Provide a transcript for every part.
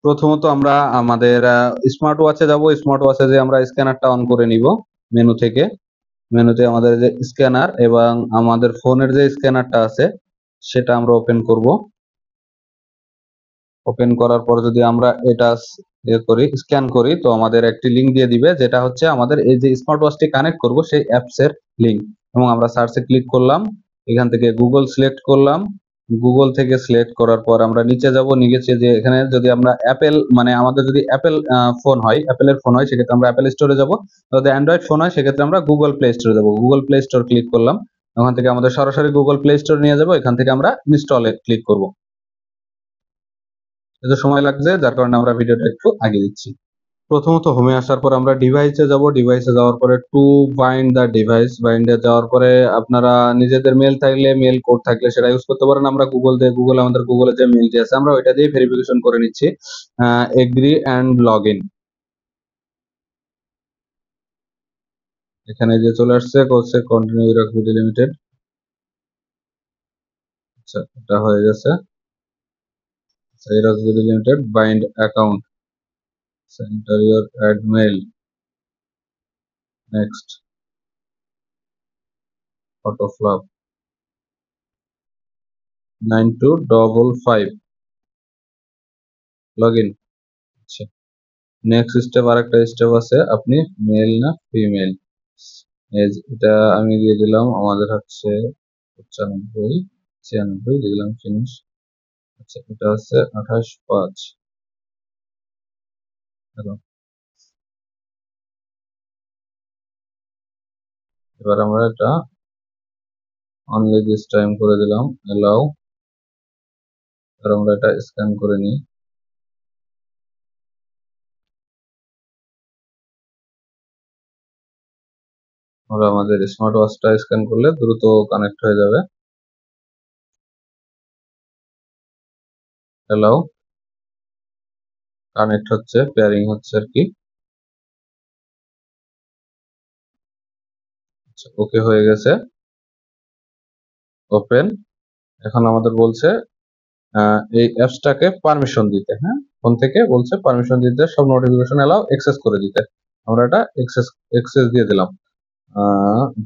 প্রথমত আমরা আমাদের স্মার্ট ওয়াচে যাব। স্মার্ট ওয়াচে যে আমরা স্ক্যানারটা অন করে নিব মেনু থেকে। মেনুতে আমাদের যে স্ক্যানার এবং আমাদের ফোনের যে স্ক্যানারটা আছে সেটা আমরা ওপেন করব। ওপেন করার পর যদি আমরা এটা স্ক্যান করি তো আমাদের একটি লিঙ্ক দিয়ে দিবে, যেটা হচ্ছে আমাদের এই যে স্মার্ট ওয়াচটি কানেক্ট করব সেই অ্যাপসের লিঙ্ক। এবং আমরা সার্চে ক্লিক করলাম, এখান থেকে গুগল সিলেক্ট করলাম। গুগল থেকে সিলেক্ট করার পর আমরা নিচে যাব। নিচে যে এখানে যদি আমরা অ্যাপেল মানে আমাদের যদি অ্যাপেল ফোন হয়, অ্যাপেলের ফোন হয় সেক্ষেত্রে আমরা অ্যাপেল স্টোরে যাব। যদি অ্যান্ড্রয়েড ফোন হয় সেক্ষেত্রে আমরা গুগল প্লে স্টোরে যাব। গুগল প্লে স্টোর ক্লিক করলাম, ওখান থেকে আমাদের সরাসরি গুগল প্লে স্টোর নিয়ে যাব। এখান থেকে আমরা ইনস্টলে ক্লিক করব। এতে সময় লাগছে, যার কারণে আমরা ভিডিওটা একটু আগে দিচ্ছি। প্রথমত হোমে আসার পর আমরা ডিভাইসে যাব। ডিভাইসে যাওয়ার পরে টু বাইন্ড দ্য ডিভাইস, বাইন্ডে যাওয়ার পরে আপনারা নিজেদের মেল থাকলে, মেল কোড থাকলে সেটা ইউজ করতে পারেন। আমরা আমাদের গুগলে যে মেলটি আছে আমরা ওইটা দিয়ে ভেরিফিকেশন করে নিচ্ছি। এগ্রি অ্যান্ড লগ ইন, এখানে যে চলে আসছে করছে কন্টিনিউ ইরাকভিডি লিমিটেড। আচ্ছা, এটা হয়ে গেছে। ইরাকভিডি limited bind account, center your add mail, next, photo flop 9255 log in. আচ্ছা, নেক্সট স্টেপ আরেকটা স্টেপ আছে, আপনি মেল না ফিমেল, এটা আমি দিয়ে দিলাম আমাদের হচ্ছে 95 96 দিয়ে দিলাম ফিনিশ। আচ্ছা, এটা হচ্ছে 28/5। হ্যালো, এবার আমরা এটা অনলি দিস টাইম করে দিলাম অ্যালাউ। আর আমরা এটা স্ক্যান করে নিই। আমরা আমাদের স্মার্ট ওয়াচটা স্ক্যান করলে দ্রুত কানেক্ট হয়ে যাবে। অ্যালাউ, কানেক্ট হচ্ছে, পেয়ারিং হচ্ছে আর কি। আচ্ছা, ওকে হয়ে গেছে, ওপেন। এখন আমাদের বলছে এই অ্যাপসটাকে পারমিশন দিতে। হ্যাঁ, ফোন থেকে বলছে পারমিশন দিতে, সব নোটিফিকেশন এলাও অ্যাক্সেস করে দিতে। আমরা এটা অ্যাক্সেস দিয়ে দিলাম।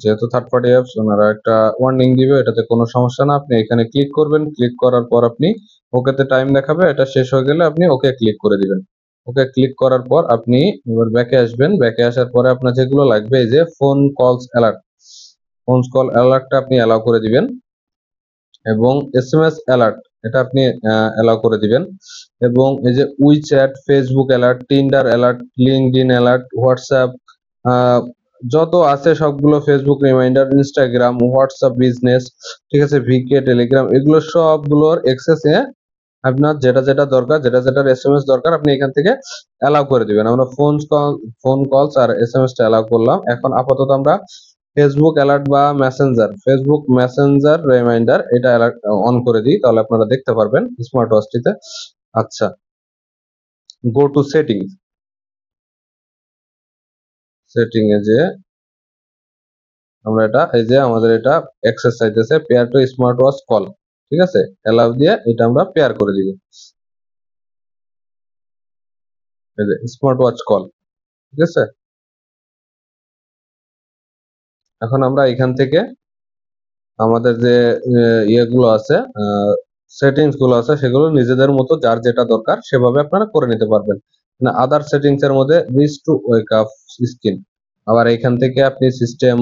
যেহেতু থার্ড পার্টি অ্যাপস, ওনারা একটা ওয়ার্নিং দিবে, এটাতে কোনো সমস্যা না। আপনি এখানে ক্লিক করবেন, ক্লিক করার পর আপনি ওকেতে টাইম দেখাবে, এটা শেষ হয়ে গেলে আপনি ওকে ক্লিক করে দিবেন। ওকে ক্লিক করার পর আপনি এবার ব্যাকে আসবেন। ব্যাকে আসার পরে আপনার যেগুলো লাগবে, এই যে phone calls alert, phone call অ্যালার্টটা আপনি অ্যালাউ করে দিবেন। এবং এসএমএস অ্যালার্ট, এটা আপনি অ্যালাউ করে দিবেন। এবং এই যে WeChat, Facebook alert, Tinder alert, LinkedIn alert, WhatsApp যত আছে সবগুলো, Facebook reminder, Instagram, WhatsApp business, ঠিক আছে, ভিকে, টেলিগ্রাম, এগুলো সবগুলোর এক্সেসে আপনার যেটা যেটা দরকার, যেটা যেটার এসএমএস দরকার আপনি এখান থেকে অ্যালাউ করে দিবেন। আমরা ফোন কলস আর এসএমএসটা অ্যালাউ করলাম। এখন আপাতত আমরা ফেসবুক অ্যালার্ট বা মেসেঞ্জার, ফেসবুক মেসেঞ্জার রিমাইন্ডার এটা অ্যালার্ট অন করে দিই, তাহলে আপনারা দেখতে পারবেন স্মার্ট ওয়াচটিতে। আচ্ছা, গো টু সেটিংস, সেটিং এ যে আমরা এটা এই যে আমাদের এটা অ্যাক্সেস চাইতেছে, pair to smart watch call, ঠিক আছে, অ্যালাউ দিয়ে এটা আমরা পেয়ার করে দিব। এই যে স্মার্ট ওয়াচ কল, ঠিক আছে। এখন আমরা এখান থেকে আমাদের যে ইয়েগুলো আছে, সেটিংস গুলো আছে, সেগুলো নিজেদের মতো যার যেটা দরকার সেভাবে আপনারা করে নিতে পারবেন। আদার সেটিংস এর মধ্যে rich two wake up screen, আবার এখান থেকে আপনি সিস্টেম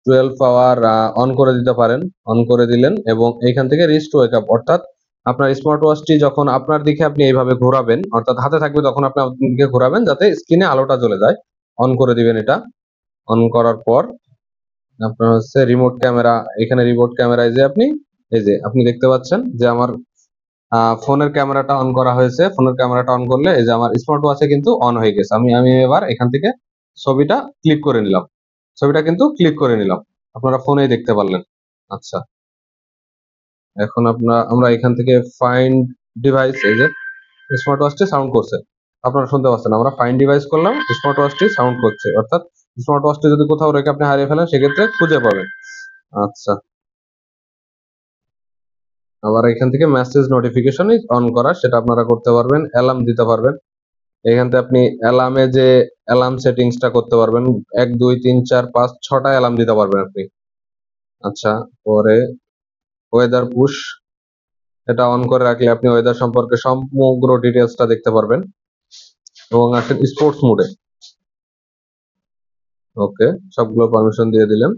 12 আওয়ার অন করে দিতে পারেন। অন করে দিলেন এবং এইখান থেকে রিচ টু ওয়েক আপ, অর্থাৎ আপনার স্মার্ট ওয়াচটি যখন আপনার দিকে আপনি এইভাবে ঘোরাবেন, অর্থাৎ হাতে থাকবে তখন আপনি আপনার দিকে ঘোরাবেন যাতে স্ক্রিনে আলোটা জ্বলে যায়। অন করে দিবেন এটা। অন করার পর আপনার হচ্ছে রিমোট ক্যামেরা, এখানে রিমোট ক্যামেরায় যে আপনি এই যে আপনি দেখতে পাচ্ছেন যে আমার ফোনের ক্যামেরাটা অন করা হয়েছে। ফোনের ক্যামেরাটা অন করলে এই যে আমার স্মার্ট ওয়াচে কিন্তু অন হয়ে গেছে। আমি এবার এখান থেকে ছবিটা ক্লিক করে নিলাম, ছবিটা কিন্তু ক্লিক করে নিলাম, আপনারা ফোনেই দেখতে পারলেন। আচ্ছা, এখন আমরা এখান থেকে ফাইন্ড ডিভাইস, এই যে স্মার্ট ওয়াচটি সাউন্ড করছে, আপনারা শুনতে পাচ্ছেন। আমরা ফাইন্ড ডিভাইস করলাম, স্মার্ট ওয়াচটি সাউন্ড করছে, অর্থাৎ স্মার্ট ওয়াচটি যদি কোথাও রেখে আপনি হারিয়ে ফেলেন সেক্ষেত্রে খুঁজে পাবেন। আচ্ছা, আবার এখান থেকে মেসেজ নোটিফিকেশন অন করা, সেটা আপনারা করতে পারবেন। অ্যালার্ম দিতে পারবেন, এখান থেকে আপনি অ্যালার্মে যে অ্যালার্ম সেটিংসটা করতে পারবেন, 1 2 3 4 5 6টা অ্যালার্ম দিতে পারবেন আপনি। আচ্ছা, পরে ওয়েদার পুশ, এটা অন করে রাখলে আপনি ওয়েদার সম্পর্কে সমগ্র ডিটেলসটা দেখতে পারবেন। এবং আসেন স্পোর্টস মোডে, ওকে সবগুলো পারমিশন দিয়ে দিলেন।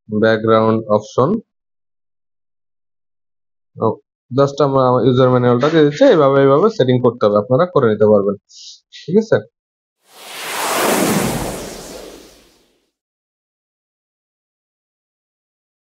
ব্যাকগ্রাউন্ড অপশন, জাস্ট আমরা ইউজার ম্যানুয়ালটা দিয়ে দিচ্ছি, এইভাবে সেটিং করতে হবে, আপনারা করে নিতে পারবেন। ঠিক আছে।